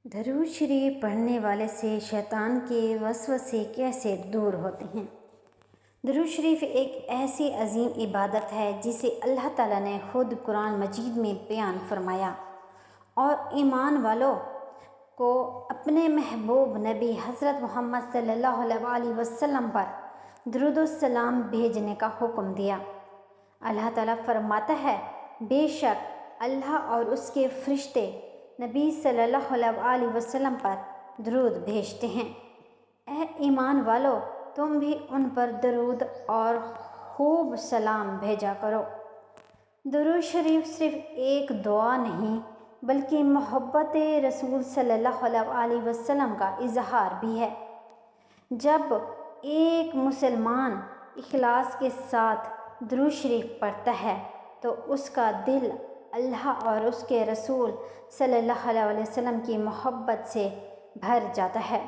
درود شریف پڑھنے والے سے شیطان کے وسوسے کیسے دور ہوتے ہیں؟ درود شریف ایک ایسی عظیم عبادت ہے جسے اللہ تعالیٰ نے خود قرآن مجید میں بیان فرمایا اور ایمان والوں کو اپنے محبوب نبی حضرت محمد صلی اللہ علیہ وسلم پر درود و سلام بھیجنے کا حکم دیا۔ اللہ تعالیٰ فرماتا ہے، بے شک اللہ اور اس کے فرشتے نبی صلی اللہ علیہ وسلم پر درود بھیجتے ہیں۔ اے ایمان والو، تم بھی ان پر درود اور خوب سلام بھیجا کرو۔ درود شریف صرف ایک دعا نہیں بلکہ محبت رسول صلی اللہ علیہ وسلم کا اظہار بھی ہے۔ جب ایک مسلمان اخلاص کے ساتھ درود شریف پڑھتا ہے تو اس کا دل اللہ اور اس کے رسول صلی اللہ علیہ وسلم کی محبت سے بھر جاتا ہے،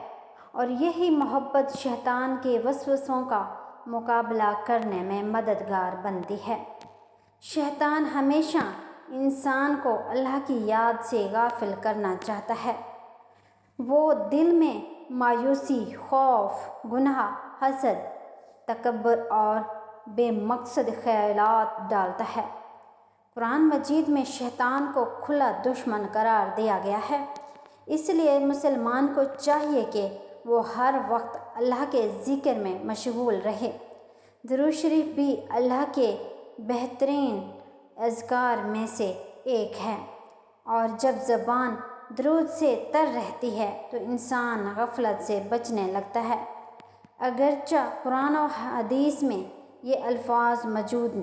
اور یہی محبت شیطان کے وسوسوں کا مقابلہ کرنے میں مددگار بنتی ہے۔ شیطان ہمیشہ انسان کو اللہ کی یاد سے غافل کرنا چاہتا ہے۔ وہ دل میں مایوسی، خوف، گناہ، حسد، تکبر اور بے مقصد خیالات ڈالتا ہے۔ قرآن مجید میں شیطان کو کھلا دشمن قرار دیا گیا ہے، اس لیے مسلمان کو چاہیے کہ وہ ہر وقت اللہ کے ذکر میں مشغول رہے۔ درود شریف بھی اللہ کے بہترین اذکار میں سے ایک ہے، اور جب زبان درود سے تر رہتی ہے تو انسان غفلت سے بچنے لگتا ہے۔ اگرچہ قرآن و حدیث میں یہ الفاظ موجود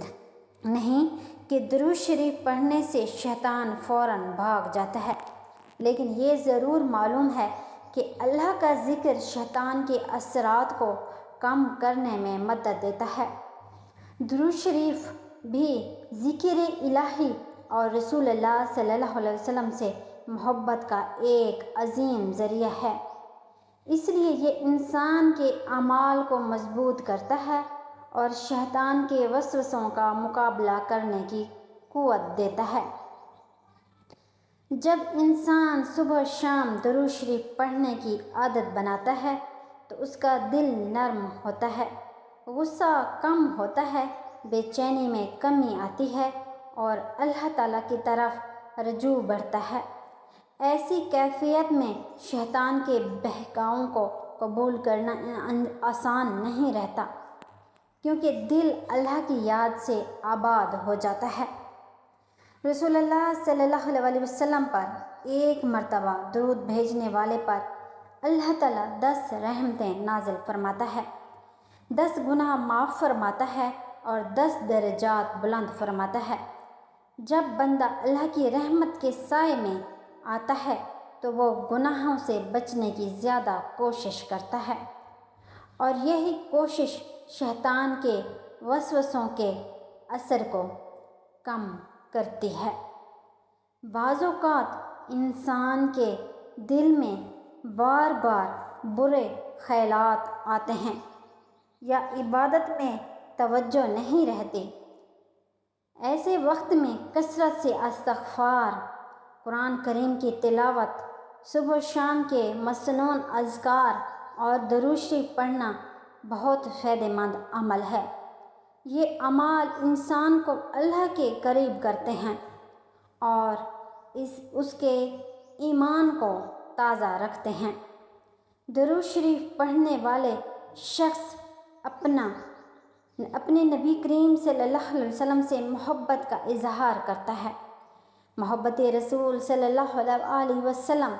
نہیں کہ درود شریف پڑھنے سے شیطان فوراً بھاگ جاتا ہے، لیکن یہ ضرور معلوم ہے کہ اللہ کا ذکر شیطان کے اثرات کو کم کرنے میں مدد دیتا ہے۔ درود شریف بھی ذکر الہی اور رسول اللہ صلی اللہ علیہ وسلم سے محبت کا ایک عظیم ذریعہ ہے، اس لیے یہ انسان کے اعمال کو مضبوط کرتا ہے اور شیطان کے وسوسوں کا مقابلہ کرنے کی قوت دیتا ہے۔ جب انسان صبح شام درود شریف پڑھنے کی عادت بناتا ہے تو اس کا دل نرم ہوتا ہے، غصہ کم ہوتا ہے، بے چینی میں کمی آتی ہے اور اللہ تعالیٰ کی طرف رجوع بڑھتا ہے۔ ایسی کیفیت میں شیطان کے بہکاؤں کو قبول کرنا آسان نہیں رہتا، کیونکہ دل اللہ کی یاد سے آباد ہو جاتا ہے۔ رسول اللہ صلی اللہ علیہ وسلم پر ایک مرتبہ درود بھیجنے والے پر اللہ تعالیٰ 10 رحمتیں نازل فرماتا ہے، 10 گناہ معاف فرماتا ہے اور 10 درجات بلند فرماتا ہے۔ جب بندہ اللہ کی رحمت کے سائے میں آتا ہے تو وہ گناہوں سے بچنے کی زیادہ کوشش کرتا ہے، اور یہی کوشش شیطان کے وسوسوں کے اثر کو کم کرتی ہے۔ بعض اوقات انسان کے دل میں بار بار برے خیالات آتے ہیں یا عبادت میں توجہ نہیں رہتی۔ ایسے وقت میں کثرت سے استغفار، قرآن کریم کی تلاوت، صبح و شام کے مسنون اذکار اور درود شریف پڑھنا بہت فائدہ مند عمل ہے۔ یہ اعمال انسان کو اللہ کے قریب کرتے ہیں اور اس کے ایمان کو تازہ رکھتے ہیں۔ درود شریف پڑھنے والے شخص اپنے نبی کریم صلی اللہ علیہ وسلم سے محبت کا اظہار کرتا ہے۔ محبت رسول صلی اللہ علیہ وسلم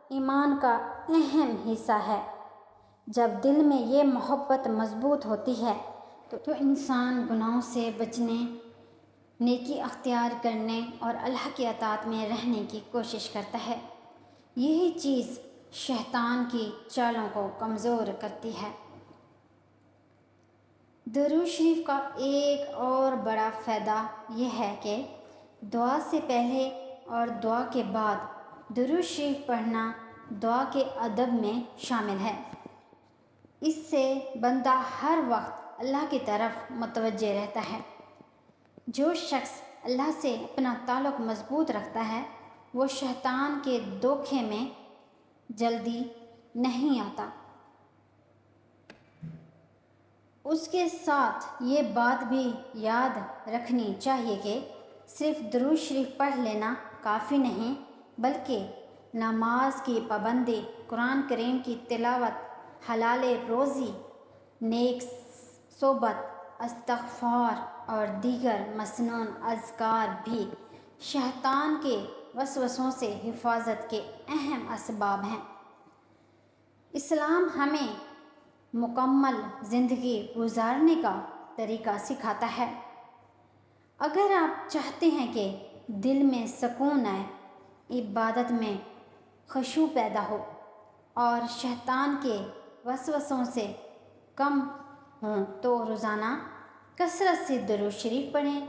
ایمان کا اہم حصہ ہے۔ جب دل میں یہ محبت مضبوط ہوتی ہے تو انسان گناہوں سے بچنے، نیکی اختیار کرنے اور اللہ کی اطاعت میں رہنے کی کوشش کرتا ہے۔ یہی چیز شیطان کی چالوں کو کمزور کرتی ہے۔ درود شریف کا ایک اور بڑا فائدہ یہ ہے کہ دعا سے پہلے اور دعا کے بعد درود شریف پڑھنا دعا کے ادب میں شامل ہے۔ اس سے بندہ ہر وقت اللہ کی طرف متوجہ رہتا ہے۔ جو شخص اللہ سے اپنا تعلق مضبوط رکھتا ہے وہ شیطان کے دھوکے میں جلدی نہیں آتا۔ اس کے ساتھ یہ بات بھی یاد رکھنی چاہیے کہ صرف درود شریف پڑھ لینا کافی نہیں، بلکہ نماز کی پابندی، قرآن کریم کی تلاوت، حلال روزی، نیک صحبت، استغفار اور دیگر مسنون اذکار بھی شیطان کے وسوسوں سے حفاظت کے اہم اسباب ہیں۔ اسلام ہمیں مکمل زندگی گزارنے کا طریقہ سکھاتا ہے۔ اگر آپ چاہتے ہیں کہ دل میں سکون آئے، عبادت میں خشوع پیدا ہو اور شیطان کے وسوسوں سے کم ہوں تو روزانہ کثرت سے درود شریف پڑھیں،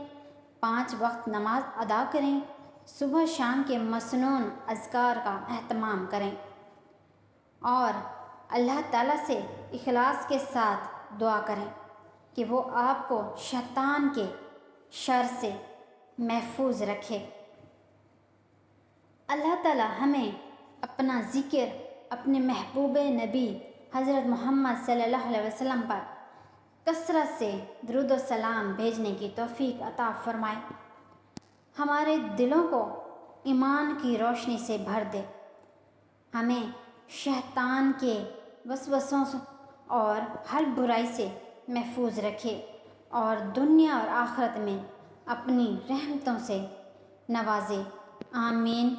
5 وقت نماز ادا کریں، صبح شام کے مسنون اذکار کا اہتمام کریں اور اللہ تعالیٰ سے اخلاص کے ساتھ دعا کریں کہ وہ آپ کو شیطان کے شر سے محفوظ رکھے۔ اللہ تعالیٰ ہمیں اپنا ذکر اپنے محبوب نبی حضرت محمد صلی اللہ علیہ وسلم پر کثرت سے درود و سلام بھیجنے کی توفیق عطا فرمائے، ہمارے دلوں کو ایمان کی روشنی سے بھر دے، ہمیں شیطان کے وسوسوں اور ہر برائی سے محفوظ رکھے اور دنیا اور آخرت میں اپنی رحمتوں سے نوازے۔ آمین۔